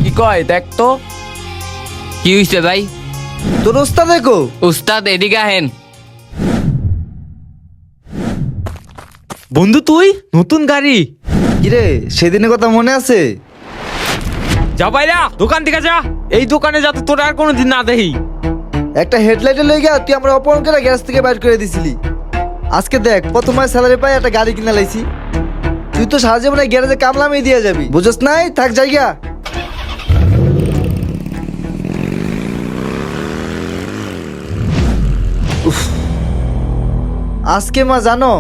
কি কয় দেখ তো। কি হইছে ভাই? তোর ওস্তাদ দেখো। উস্তাদ এদিকে আহেন। বন্ধু তুই নতুন গাড়ি কিরে সেদিনের কথা মনে আছে? যা বাইরা দোকান থেকে যা, এই দোকানে যাতে তোর আর কোনোদিন না দেখি। একটা হেডলাইটের লেগে তুই আমরা অপহরণ করে গ্যারেজ থেকে বাইর করে দিছিলি। আজকে দেখ প্রথম মাস স্যালারি পাই একটা গাড়ি কিনা লাইছি। তুই তো সারা জীবনে গ্যারেজে কামলামি দিয়ে যাবি, বুঝছ নাই? থাক জায়গা। আজকে মা জানো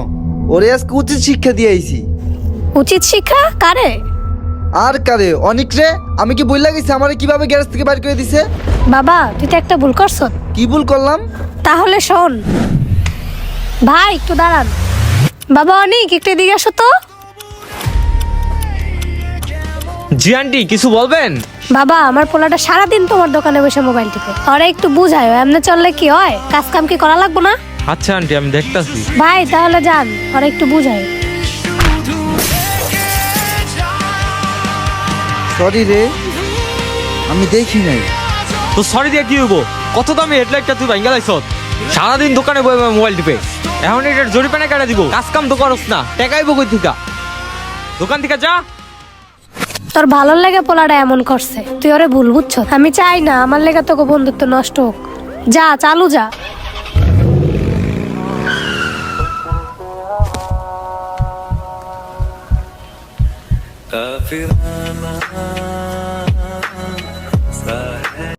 ওরে আজকে উচিত শিক্ষা দিয়ে আইছি। উচিত শিক্ষা কারে? আর কারে? অনেক রে। আমি কি বইলা গেছি আমারে কিভাবে গ্যারেজ থেকে বাইর করে দিছে? বাবা তুই তো একটা ভুল করছ। কি ভুল করলাম? তাহলে শোন ভাই, একটু দাঁড়ান। বাবা অনেক একটু এদিকে আসো তো। জি আন্টি কিছু বলবেন? বাবা আমার পোলাটা সারাদিন তোমার দোকানে বসে মোবাইল টিপে, ওরা একটু বুঝায় এমনি চললে কি হয়? কাজ কাম কি করা লাগবে না? আচ্ছা আন্টি আমি দেখতাছি। ভাই তাহলে যান, ওরা একটু বুঝায়। সরি রে, আমি দেখি নাই। তো সরি দিয়ে কি হইব? কত দামি হেডলাইটটা তুই ভাঙ্গা লাইছ? সারাদিন দোকানে বই মোবাইল টিপে, এখন এটার জরিপানা কাটা দিব? কাজ কাম তো করস না, টেকাইব কই থিকা? দোকান থেকে যা। তোর ভালোর লেগে পোলাটা এমন করছে, তুই ওরে ভুল বুঝছ। আমি চাই না আমার লেগে তোকে বন্ধুত্ব নষ্ট হোক। যা চালু যা। काफिला